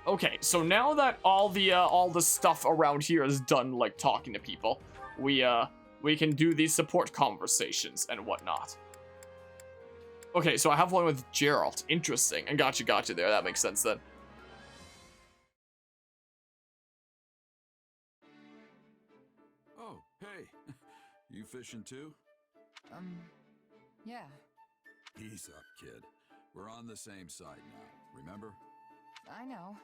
Okay, so now that all the stuff around here is done, like talking to people, we can do these support conversations and whatnot. Okay, so I have one with Geralt. Interesting. And gotcha there. That makes sense then. Oh, hey. You fishing too? Yeah. Ease up, kid. We're on the same side now, remember? I know.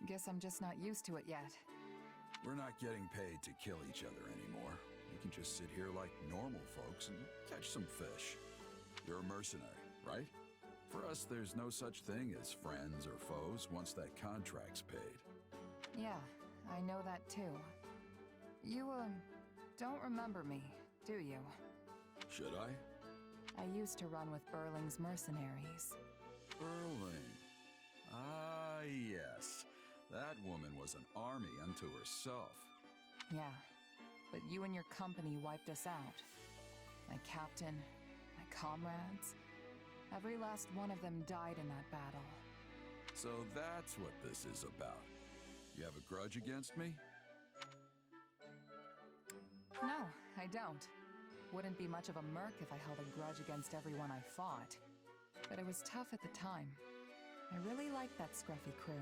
Guess I'm just not used to it yet. We're not getting paid to kill each other anymore. We can just sit here like normal folks and catch some fish. You're a mercenary, right? For us, there's no such thing as friends or foes once that contract's paid. Yeah, I know that too. You, don't remember me, do you? Should I? I used to run with Burling's Mercenaries. Burling. Ah, yes. That woman was an army unto herself. Yeah, but you and your company wiped us out. My captain, my comrades, every last one of them died in that battle. So that's what this is about. You have a grudge against me? No, I don't. Wouldn't be much of a merc if I held a grudge against everyone I fought. But it was tough at the time. I really liked that scruffy crew.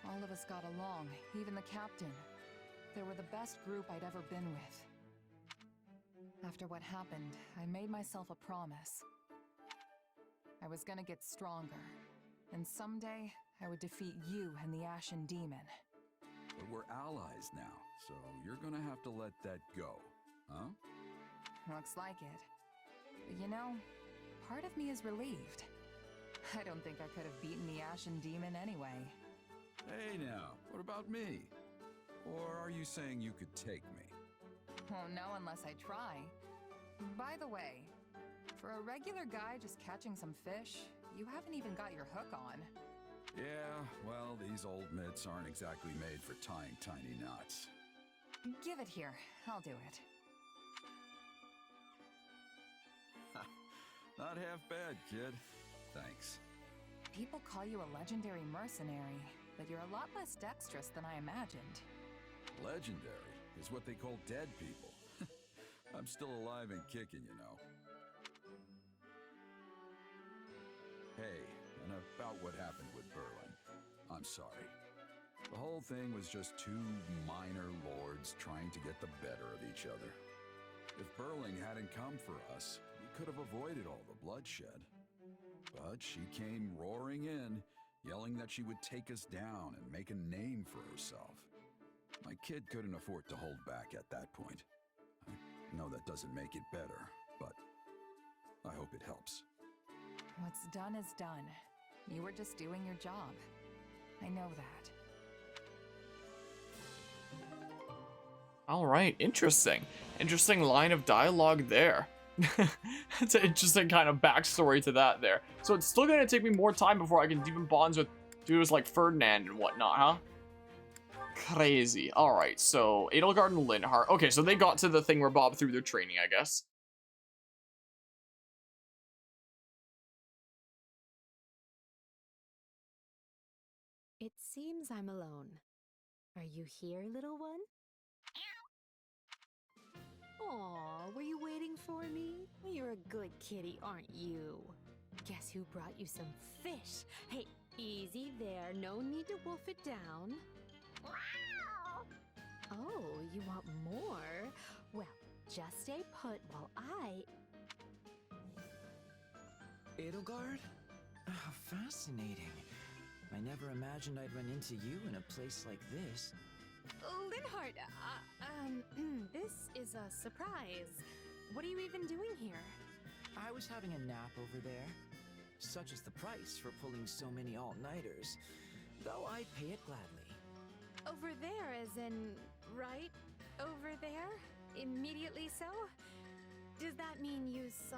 All of us got along, even the captain. They were the best group I'd ever been with. After what happened, I made myself a promise. I was gonna get stronger, and someday I would defeat you and the Ashen Demon. But we're allies now, so you're gonna have to let that go, huh? Looks like it. But you know, part of me is relieved. I don't think I could have beaten the Ashen Demon anyway. Hey now, what about me? Or are you saying you could take me? Oh, no, unless I try. By the way, for a regular guy just catching some fish, you haven't even got your hook on. Yeah, well, these old mitts aren't exactly made for tying tiny knots. Give it here. I'll do it. Not half bad, kid. Thanks. People call you a legendary mercenary, but you're a lot less dexterous than I imagined. Legendary is what they call dead people. I'm still alive and kicking, you know. Hey, and about what happened with Burling. I'm sorry. The whole thing was just two minor lords trying to get the better of each other. If Burling hadn't come for us, we could have avoided all the bloodshed. But she came roaring in, yelling that she would take us down and make a name for herself. My kid couldn't afford to hold back at that point. I know that doesn't make it better, but I hope it helps. What's done is done. You were just doing your job. I know that. All right, interesting. Interesting line of dialogue there. It's an interesting kind of backstory to that there. So it's still gonna take me more time before I can deepen bonds with dudes like Ferdinand and whatnot, huh? Crazy. All right, so Edelgard and Linhardt. Okay, so they got to the thing where Bob threw their training, I guess. It seems I'm alone. Are you here, little one? Aw, were you waiting for me? You're a good kitty, aren't you? Guess who brought you some fish? Hey, easy there. No need to wolf it down. Oh, you want more? Well, just stay put while I... Edelgard? Oh, fascinating. I never imagined I'd run into you in a place like this. Linhardt, this is a surprise. What are you even doing here? I was having a nap over there. Such is the price for pulling so many all-nighters, though I'd pay it gladly. Over there, as in, right over there? Immediately so? Does that mean you saw...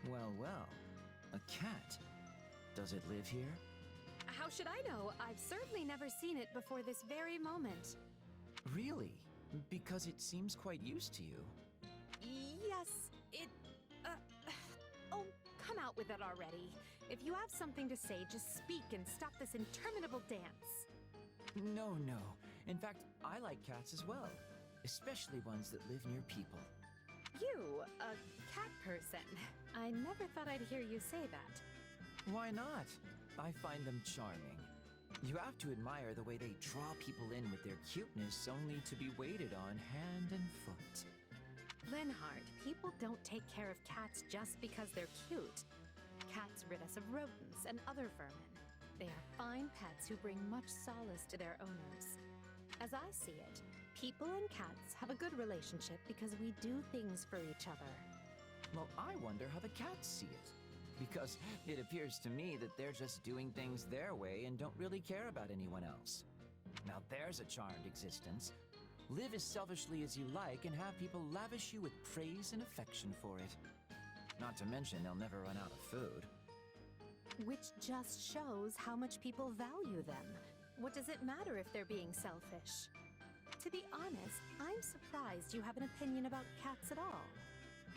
Well, well, a cat. Does it live here? How should I know? I've certainly never seen it before this very moment. Really? Because it seems quite used to you. Yes, it... Oh, come out with it already. If you have something to say, just speak and stop this interminable dance. No, no. In fact, I like cats as well, especially ones that live near people. You, a cat person. I never thought I'd hear you say that. Why not? I find them charming. You have to admire the way they draw people in with their cuteness only to be waited on hand and foot. Linhart, people don't take care of cats just because they're cute. Cats rid us of rodents and other vermin. They are fine pets who bring much solace to their owners. As I see it, people and cats have a good relationship because we do things for each other. Well, I wonder how the cats see it. Because it appears to me that they're just doing things their way and don't really care about anyone else. Now there's a charmed existence. Live as selfishly as you like and have people lavish you with praise and affection for it. Not to mention they'll never run out of food. Which just shows how much people value them. What does it matter if they're being selfish? To be honest, I'm surprised you have an opinion about cats at all.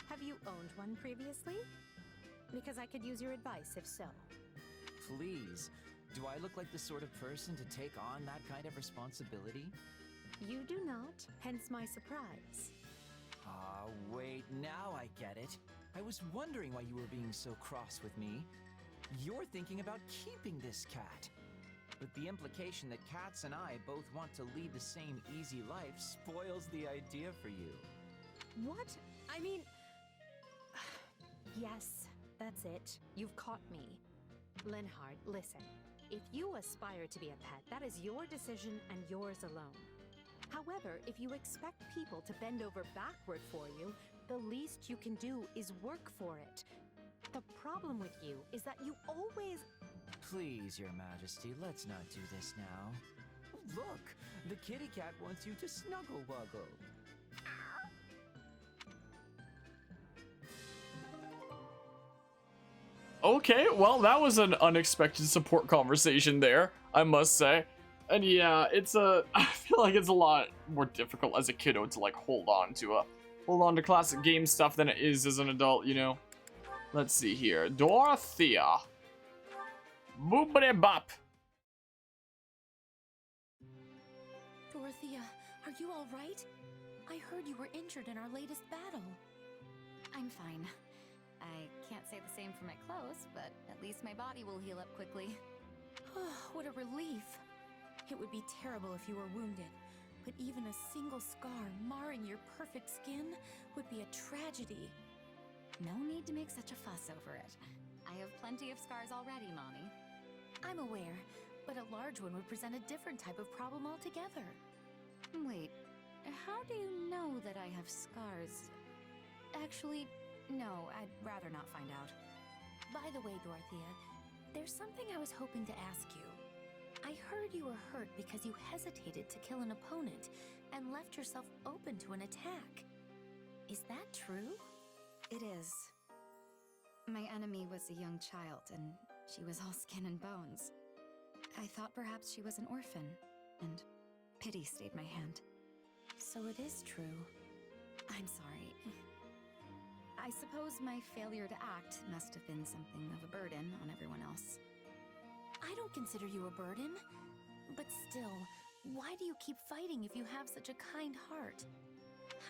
Have you owned one previously? Because I could use your advice if so. Please, do I look like the sort of person to take on that kind of responsibility? You do not, hence my surprise. Ah, wait, now I get it. I was wondering why you were being so cross with me. You're thinking about keeping this cat. But the implication that cats and I both want to lead the same easy life spoils the idea for you. What? I mean... Yes, that's it. You've caught me. Linhart, listen. If you aspire to be a pet, that is your decision and yours alone. However, if you expect people to bend over backward for you, the least you can do is work for it. The problem with you is that you always... Please, Your Majesty, let's not do this now. Look, the kitty cat wants you to snuggle wuggle. Okay, well, that was an unexpected support conversation there, I must say. And yeah, I feel like it's a lot more difficult as a kiddo to like hold on to classic game stuff than it is as an adult, you know? Let's see here. Dorothea. Boopity bop. Dorothea, are you all right? I heard you were injured in our latest battle. I'm fine. I can't say the same for my clothes, but at least my body will heal up quickly. What a relief. It would be terrible if you were wounded, but even a single scar marring your perfect skin would be a tragedy. No need to make such a fuss over it. I have plenty of scars already, Mommy. I'm aware, but a large one would present a different type of problem altogether. Wait, how do you know that I have scars? Actually, no, I'd rather not find out. By the way, Dorothea, there's something I was hoping to ask you. I heard you were hurt because you hesitated to kill an opponent and left yourself open to an attack. Is that true? It is. My enemy was a young child, and she was all skin and bones. I thought perhaps she was an orphan, and pity stayed my hand. So it is true. I'm sorry. I suppose my failure to act must have been something of a burden on everyone else. I don't consider you a burden. But still, why do you keep fighting if you have such a kind heart?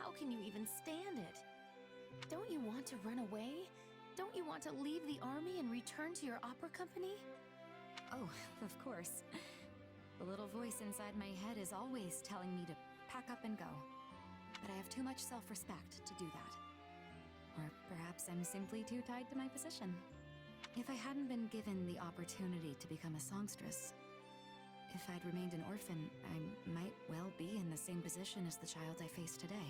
How can you even stand it? Don't you want to run away? Don't you want to leave the army and return to your opera company? Oh, of course. The little voice inside my head is always telling me to pack up and go. But I have too much self-respect to do that. Or perhaps I'm simply too tied to my position. If I hadn't been given the opportunity to become a songstress, if I'd remained an orphan, I might well be in the same position as the child I face today.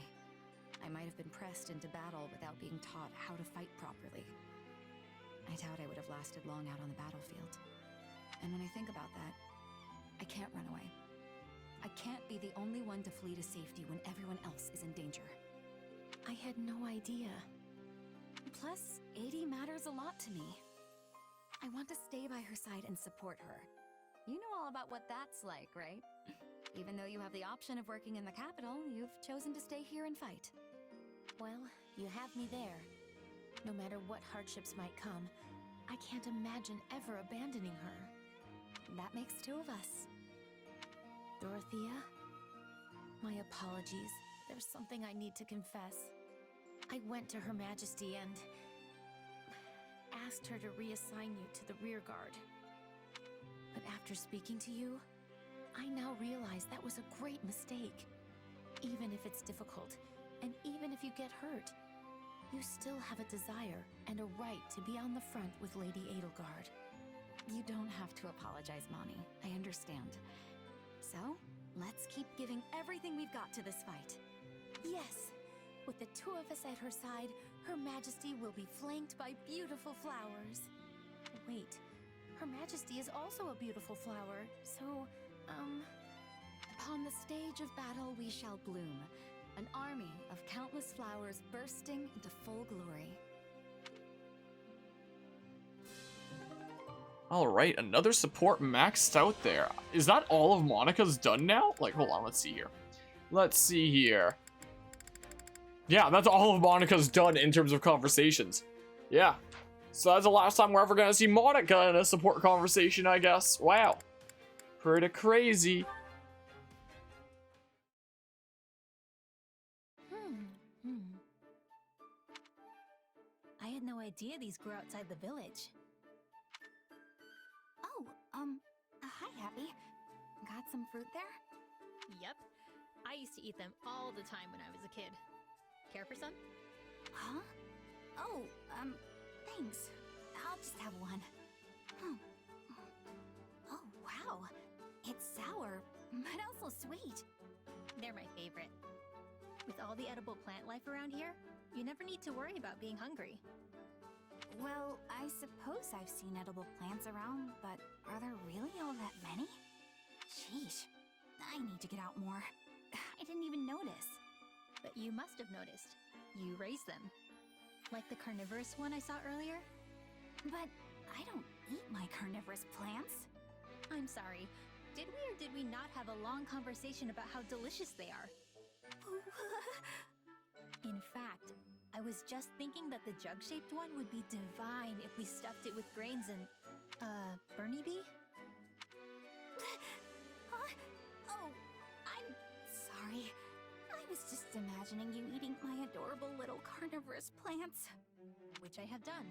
I might have been pressed into battle without being taught how to fight properly. I doubt I would have lasted long out on the battlefield. And when I think about that, I can't run away. I can't be the only one to flee to safety when everyone else is in danger. I had no idea. Plus, 80 matters a lot to me. I want to stay by her side and support her. You know all about what that's like, right? Even though you have the option of working in the capital, you've chosen to stay here and fight. Well, you have me there. No matter what hardships might come, I can't imagine ever abandoning her. That makes two of us. Dorothea? My apologies. There's something I need to confess. I went to Her Majesty and asked her to reassign you to the rear guard. But after speaking to you, I now realize that was a great mistake. Even if it's difficult, and even if you get hurt, you still have a desire and a right to be on the front with Lady Edelgard. You don't have to apologize, Mommy. I understand. So, let's keep giving everything we've got to this fight. Yes, with the two of us at her side, Her Majesty will be flanked by beautiful flowers. Wait, Her Majesty is also a beautiful flower, so, Upon the stage of battle we shall bloom, an army of countless flowers bursting into full glory. Alright, another support maxed out there. Is that all of Monica's done now? Like, hold on, let's see here. Let's see here. Yeah, that's all of Monica's done in terms of conversations. Yeah. So that's the last time we're ever gonna see Monica in a support conversation, I guess. Wow. Pretty crazy. I had no idea these grew outside the village. Oh, hi, Happy. Got some fruit there? Yep. I used to eat them all the time when I was a kid. Care for some? Huh? Oh, thanks. I'll just have one. Oh, wow. It's sour, but also sweet. They're my favorite. With all the edible plant life around here, you never need to worry about being hungry. Well, I suppose I've seen edible plants around, but are there really all that many? Sheesh. I need to get out more. I didn't even notice. But you must have noticed. You raise them. Like the carnivorous one I saw earlier? But I don't eat my carnivorous plants. I'm sorry. Did we or did we not have a long conversation about how delicious they are? In fact, I was just thinking that the jug-shaped one would be divine if we stuffed it with grains and, Bernie bee? Oh, I'm sorry. I was just imagining you eating my adorable little carnivorous plants. Which I have done.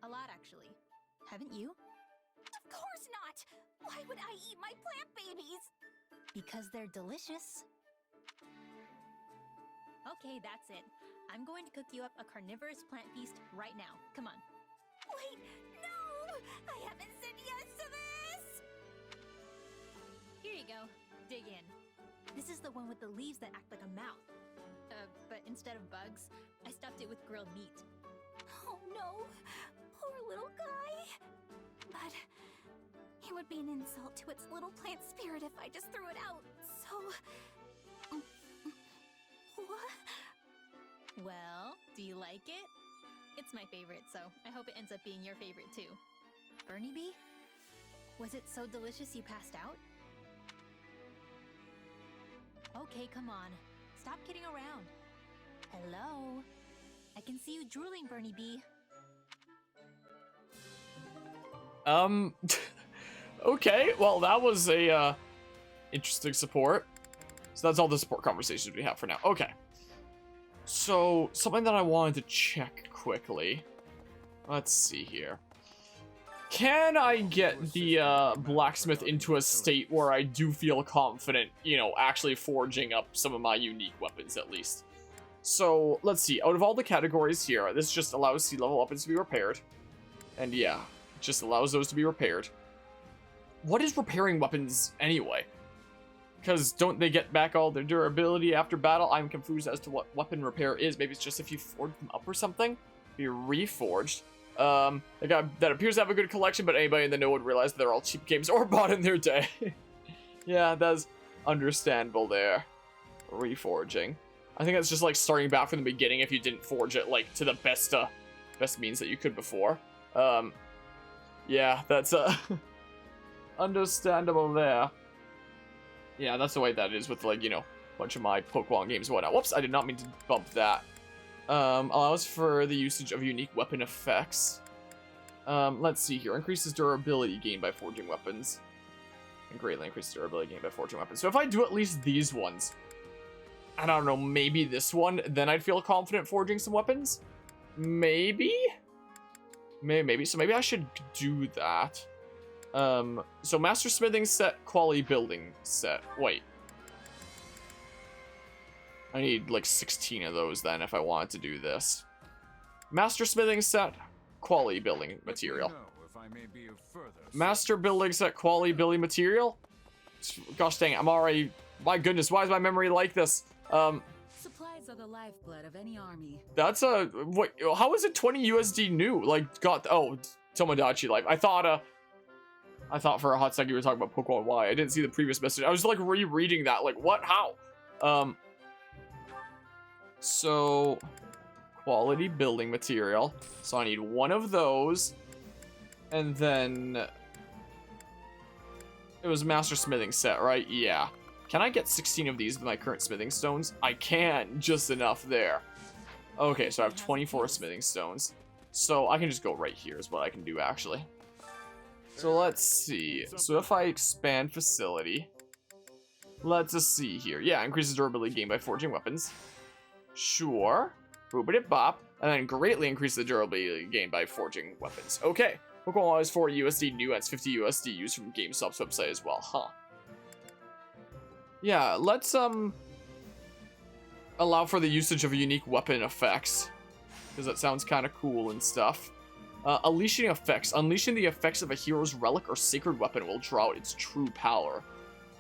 A lot, actually. Haven't you? Of course not! Why would I eat my plant babies? Because they're delicious. Okay, that's it. I'm going to cook you up a carnivorous plant feast right now. Come on. Wait, no! I haven't said yes to this! Here you go. Dig in. This is the one with the leaves that act like a mouth. But instead of bugs, I stuffed it with grilled meat. Oh no! Poor little guy! But it would be an insult to its little plant spirit if I just threw it out, so... What? Well, do you like it? It's my favorite, so I hope it ends up being your favorite too. Bernie bee? Was it so delicious you passed out? Okay, come on. Stop kidding around. Hello? I can see you drooling, Bernie bee. Okay, well, that was a, interesting support. So that's all the support conversations we have for now. Okay. So, something that I wanted to check quickly. Let's see here. Can I get the, blacksmith into a state where I do feel confident, you know, actually forging up some of my unique weapons, at least? So, let's see. Out of all the categories here, this just allows sea-level weapons to be repaired. And yeah, it just allows those to be repaired. What is repairing weapons, anyway? Because don't they get back all their durability after battle? I'm confused as to what weapon repair is. Maybe it's just if you forge them up or something? Be reforged. The guy that appears to have a good collection, but anybody in the know would realize they're all cheap games or bought in their day. Yeah, that's understandable there. Reforging. I think that's just like starting back from the beginning if you didn't forge it like to the best means that you could before. Yeah, that's understandable there. Yeah, that's the way that is with, like, you know, a bunch of my Pokemon games and whatnot. Whoops, I did not mean to bump that. Allows for the usage of unique weapon effects. Let's see here. Increases durability gained by forging weapons. And greatly increases durability gained by forging weapons. So if I do at least these ones, I don't know, maybe this one, then I'd feel confident forging some weapons? Maybe? Maybe. So maybe I should do that. So master smithing set, quality building set. Wait. I need like 16 of those then if I wanted to do this. Master smithing set, quality building material. Master building set, quality building material? Gosh dang it, I'm already... My goodness, why is my memory like this? Supplies are the lifeblood of any army. That's a... What? How is it 20 USD new? Like, got... Oh, Tomodachi Life. I thought for a hot second you were talking about Pokemon Y. I didn't see the previous message. I was like rereading that. Like, what? How? So... Quality building material. So I need one of those. And then... It was master smithing set, right? Yeah. Can I get 16 of these with my current smithing stones? I can. Just enough there. Okay, so I have 24 smithing stones. So I can just go right here is what I can do, actually. So let's see. So if I expand facility... Let's just see here. Yeah, increases durability gained by forging weapons. Sure. Boopity bop. And then greatly increases the durability gained by forging weapons. Okay. Pokemon is 4 USD new, and it's 50 USD used from GameStop's website as well, huh? Yeah, let's allow for the usage of unique weapon effects, because that sounds kind of cool and stuff. Unleashing effects. Unleashing the effects of a hero's relic or sacred weapon will draw out its true power.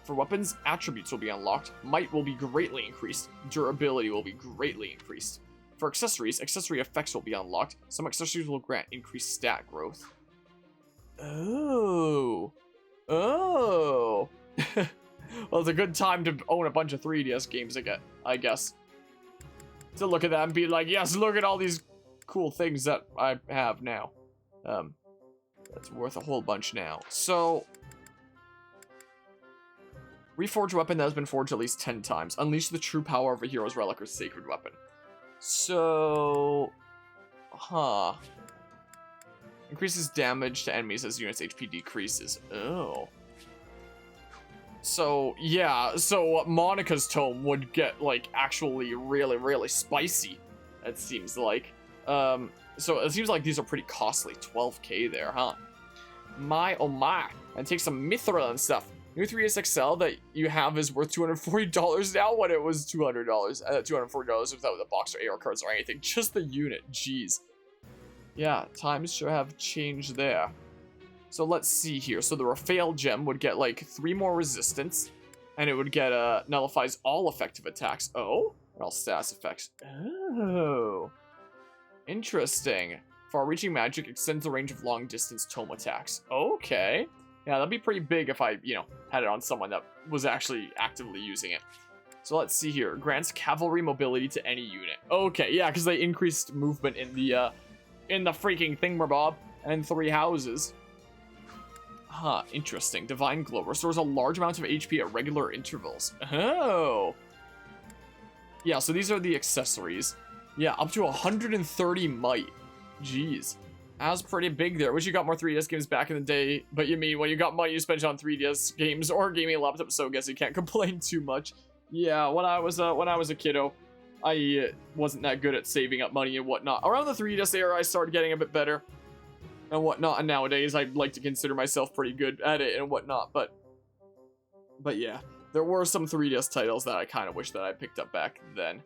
For weapons, attributes will be unlocked. Might will be greatly increased. Durability will be greatly increased. For accessories, accessory effects will be unlocked. Some accessories will grant increased stat growth. Oh. Oh. Well, it's a good time to own a bunch of 3DS games again, I guess. To look at that and be like, yes, look at all these cool things that I have now. That's worth a whole bunch now. So, reforge weapon that has been forged at least 10 times. Unleash the true power of a hero's relic or sacred weapon. So, huh. Increases damage to enemies as units' HP decreases. Oh. So, yeah, so Monica's tome would get, like, actually really, really spicy, it seems like. So it seems like these are pretty costly. 12k there, huh? My, oh my. And take some Mithril and stuff. New 3DS XL that you have is worth $240 now when it was $200. $240 without the box or AR cards or anything. Just the unit, jeez. Yeah, times sure have changed there. So let's see here. So the Raphael gem would get like 3 more resistance. And it would get, nullifies all effective attacks. Oh? And all status effects. Oh. Interesting. Far-reaching magic extends the range of long-distance tome attacks. Okay. Yeah, that'd be pretty big if I, you know, had it on someone that was actually actively using it. So let's see here. Grants cavalry mobility to any unit. Okay, yeah, because they increased movement in the freaking thingamabob and 3 houses. Huh, interesting. Divine Glow restores a large amount of HP at regular intervals. Oh. Yeah, so these are the accessories. Yeah, up to 130 might. Jeez. That was pretty big there. Wish you got more 3DS games back in the day, but you mean when you got money you spent it on 3DS games or gaming laptops, so I guess you can't complain too much. Yeah, when I was a kiddo, I wasn't that good at saving up money and whatnot. Around the 3DS era, I started getting a bit better and whatnot, and nowadays I'd like to consider myself pretty good at it and whatnot, but yeah, there were some 3DS titles that I kind of wish that I picked up back then.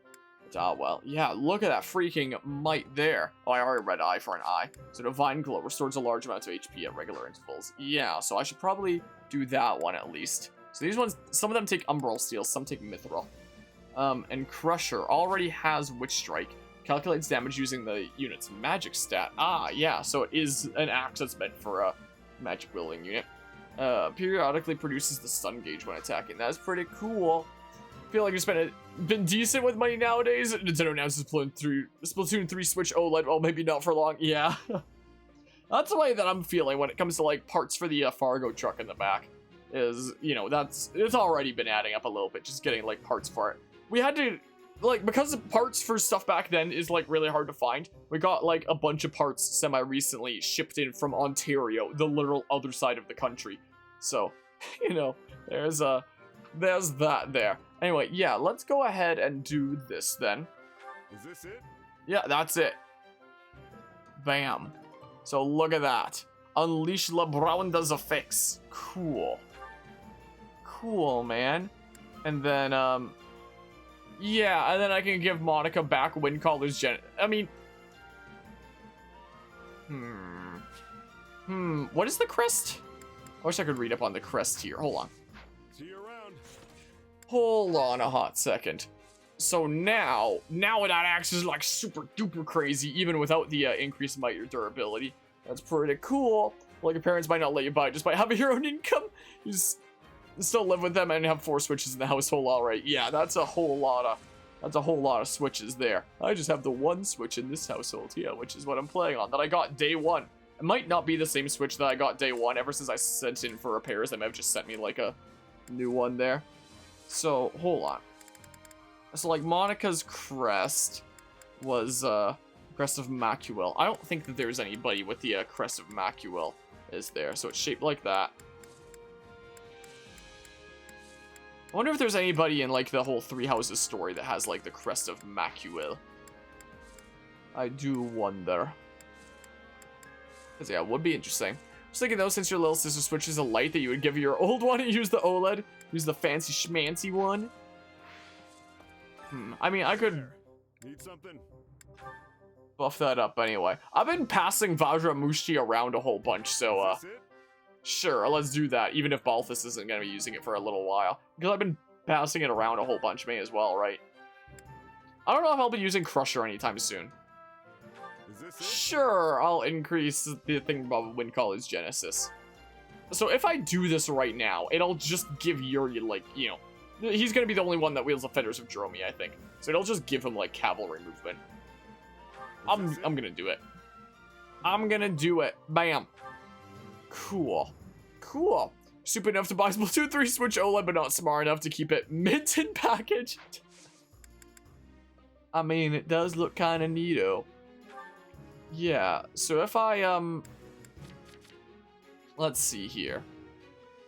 But, well, yeah, look at that freaking might there. Oh, I already read eye for an eye. So Divine Glow restores a large amount of HP at regular intervals. Yeah, so I should probably do that one at least. So these ones, some of them take Umbral Steel, some take Mithril. And Crusher already has Witch Strike. Calculates damage using the unit's magic stat. Ah, yeah, so it is an axe that's meant for a magic wielding unit. Periodically produces the stun gauge when attacking. That's pretty cool. I feel like you've been decent with money nowadays. Nintendo announces Splatoon 3 Switch OLED. Well, maybe not for long. Yeah. That's the way that I'm feeling when it comes to, like, parts for the Fargo truck in the back. Is, you know, it's already been adding up a little bit, just getting, like, parts for it. We had to like, because parts for stuff back then is, like, really hard to find, we got, like, a bunch of parts semi-recently shipped in from Ontario, the literal other side of the country. So, you know, there's that there. Anyway, yeah, let's go ahead and do this then. Is this it? Yeah, that's it. Bam. So look at that. Unleash LeBron's effects. Cool. Cool, man. And then, yeah, and then I can give Monica back Wind Caller's I mean... What is the crest? I wish I could read up on the crest here. Hold on. See you around. Hold on a hot second. So now it acts is like super duper crazy, even without the increased might or durability. That's pretty cool. Like, your parents might not let you buy it just by having your own income. You just still live with them and have 4 switches in the household, alright. Yeah, that's a whole lot of switches there. I just have the 1 switch in this household, yeah, which is what I'm playing on, that I got day 1. It might not be the same switch that I got day 1. Ever since I sent in for repairs, they might have just sent me, like, a new one there. So, hold on. So, like, Monica's crest was, Crest of Macuel. I don't think that there's anybody with the, Crest of Macuel is there, so it's shaped like that. I wonder if there's anybody in, like, the whole Three Houses story that has, like, the Crest of Macuel. I do wonder. Because, yeah, it would be interesting. Just thinking, though, since your little sister switches a light, that you would give your old one and use the OLED. Use the fancy schmancy one. I mean, I could Need something? buff that up anyway. I've been passing Vajramushti around a whole bunch, so, Is this it? sure, let's do that, even if Balthus isn't going to be using it for a little while. Because I've been passing it around a whole bunch, may as well, right? I don't know if I'll be using Crusher anytime soon. Is this it? Sure, I'll increase the thing about Wind Caller's Genesis. So if I do this right now, it'll just give Yuri, like, you know, he's going to be the only one that wields the Fetters of Jerome, I think. So it'll just give him, like, cavalry movement. I'm going to do it. I'm going to do it. Bam. Cool. Cool. Stupid enough to buy Splatoon 3 Switch OLED, but not smart enough to keep it mint in package. I mean, it does look kind of neato. Yeah, so if I, let's see here.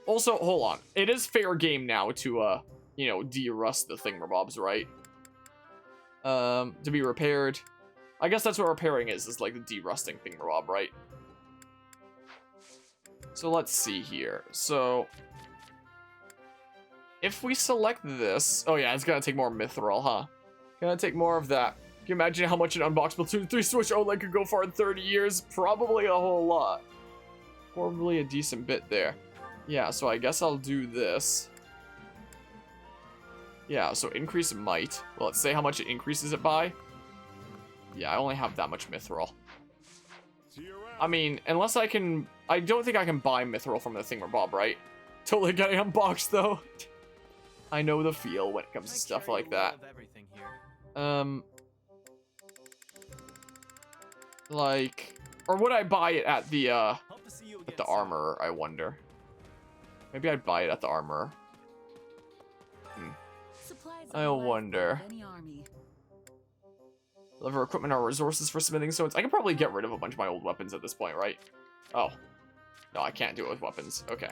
Also, hold on. It is fair game now to, you know, de-rust the thingamabobs, right? To be repaired. I guess that's what repairing is like the de-rusting thingamabob, right? So let's see here. So, if we select this... Oh yeah, it's gonna take more mithril, huh? Gonna take more of that. Can you imagine how much an unboxed Splatoon 3 Switch OLED could go for in 30 years? Probably a whole lot. Probably a decent bit there. Yeah, so I guess I'll do this. Yeah, so increase might. Well, let's say how much it increases it by. Yeah, I only have that much mithril. See you around. I mean, unless I can... I don't think I can buy mithril from the thingamabob, right? Totally getting unboxed, though. I know the feel when it comes to stuff like that. Like... Or would I buy it at the armorer, I wonder? Maybe I'd buy it at the armorer. I wonder. Deliver equipment or resources for smithing stones. I can probably get rid of a bunch of my old weapons at this point, right? Oh. No, I can't do it with weapons. Okay.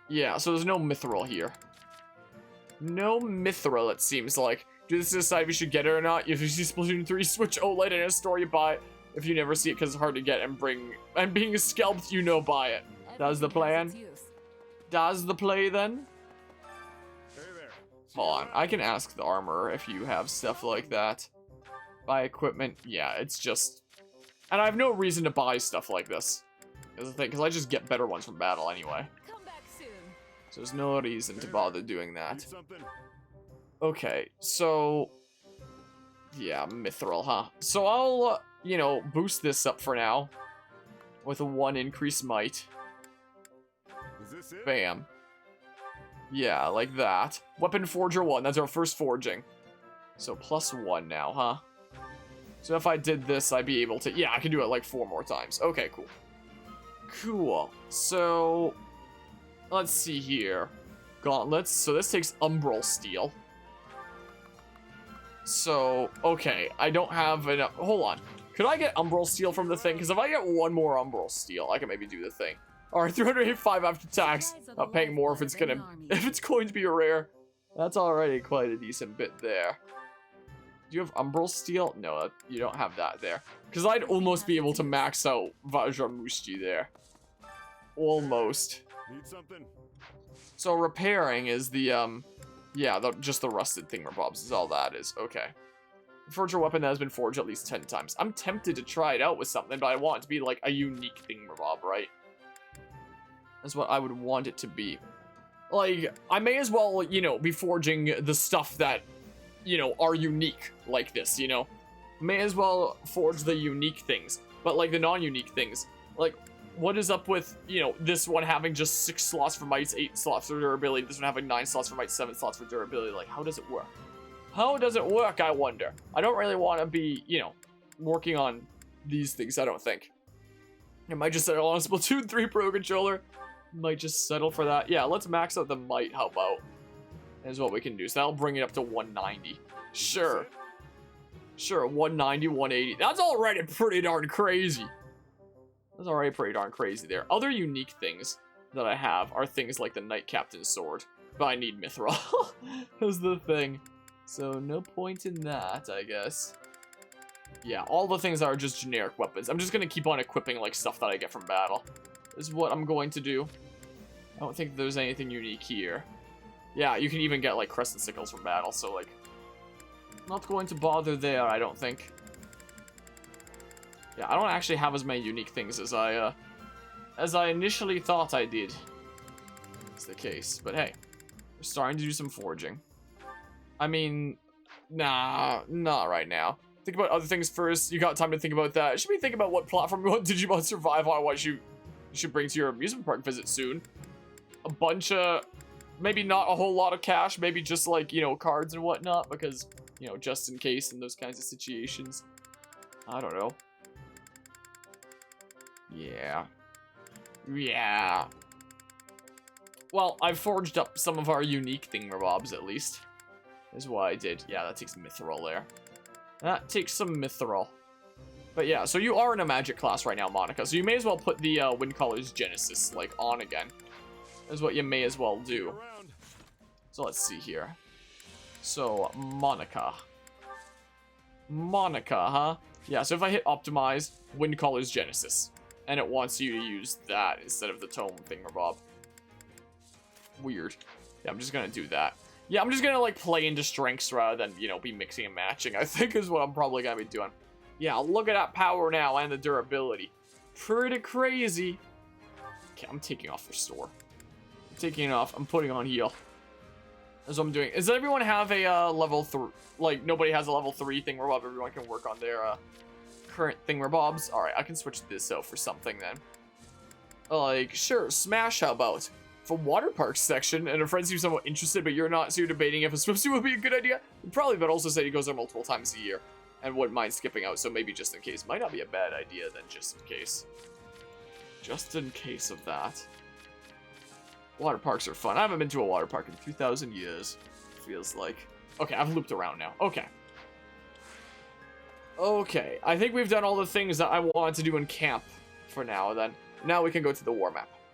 Yeah, so there's no mithril here. No mithril, it seems like. Do this to decide if you should get it or not. If you see Splatoon 3 Switch OLED in a store, you buy it. If you never see it because it's hard to get and being scalped, you know, buy it. That's the plan. That's the play then. Hey there. Hold on, I can ask the armorer if you have stuff like that. Buy equipment, yeah, it's just... And I have no reason to buy stuff like this. Is the thing, because I just get better ones from battle anyway. Come back soon. So there's no reason to bother doing Need that. something? Okay, so... Yeah, mithril, huh? So I'll, you know, boost this up for now. With a 1 increased might. Is this it? Bam. Yeah, like that. Weapon Forger 1, that's our first forging. So +1 now, huh? So if I did this, I'd be able to... Yeah, I can do it like 4 more times. Okay, cool. Cool. So, let's see here. gauntlets. So this takes umbral steel. So, okay, I don't have enough. Hold on. Could I get umbral steel from the thing? Because if I get one more umbral steel, I can maybe do the thing. Alright, 385 after tax. Not paying more if it's going to be a rare. That's already quite a decent bit there. Do you have umbral steel? No, you don't have that there. Because I'd almost be able to max out Vajramushti there. Almost. Need something? So repairing is the, yeah, just the rusted thingamabobs is all that is. Okay. Forge a weapon that has been forged at least 10 times. I'm tempted to try it out with something, but I want it to be like a unique thingamabob, right? That's what I would want it to be. Like, I may as well, you know, be forging the stuff that, you know, are unique like this, you know? May as well forge the unique things, but like the non-unique things. Like, what is up with, you know, this one having just 6 slots for might, 8 slots for durability, this one having 9 slots for might, 7 slots for durability? Like, how does it work? How does it work, I wonder? I don't really want to be, you know, working on these things, I don't think. I might just settle on a Splatoon 3 Pro Controller. Might just settle for that. Yeah, let's max out the might, how about? Is what we can do. So that'll bring it up to 190. Sure. Sure, 190, 180. That's already pretty darn crazy. That's already pretty darn crazy there. Other unique things that I have are things like the Knight Captain's Sword. But I need Mithril. Is the thing. So no point in that, I guess. Yeah, all the things that are just generic weapons. I'm just going to keep on equipping like stuff that I get from battle. Is what I'm going to do. I don't think there's anything unique here. Yeah, you can even get like crescent sickles from battle, so like not going to bother there, I don't think. Yeah, I don't actually have as many unique things as I initially thought I did. That's the case. But hey, we're starting to do some forging. I mean, nah, not right now. Think about other things first. You got time to think about that. You should be thinking about what platform you want Digimon Survive on, what you should bring to your amusement park visit soon. A bunch of, maybe not a whole lot of cash, maybe just like, you know, cards and whatnot, because, you know, just in case in those kinds of situations. I don't know. Yeah. Yeah. Well, I've forged up some of our unique thingamabobs at least. Is what I did. Yeah, that takes mithril there. That takes some mithril. But yeah, so you are in a magic class right now, Monica. So you may as well put the Windcaller's Genesis, like, on again. Is what you may as well do. So let's see here. So, Monica. Monica, huh? Yeah, so if I hit Optimize, Windcaller's Genesis. And it wants you to use that instead of the Tome thingamabob. Weird. Yeah, I'm just gonna do that. Yeah, I'm just gonna, like, play into strengths rather than, you know, be mixing and matching, I think is what I'm probably gonna be doing. Yeah, look at that power now and the durability. Pretty crazy. Okay, I'm taking off Restore. I'm taking it off. I'm putting on Heal. That's what I'm doing. Does everyone have a level 3? Like, nobody has a level 3 thingamabob. Everyone can work on their current thingamabobs. Alright, I can switch this out for something then. Like, sure, Smash, how about? For water park section, and a friend seems somewhat interested, but you're not, so you're debating if a swimsuit would be a good idea? Probably, but also say he goes there multiple times a year. And wouldn't mind skipping out, so maybe just in case. Might not be a bad idea then, just in case. Just in case of that. Water parks are fun. I haven't been to a water park in 2,000 years. Feels like. Okay, I've looped around now. Okay. Okay, I think we've done all the things that I wanted to do in camp for now, then. Now we can go to the war map.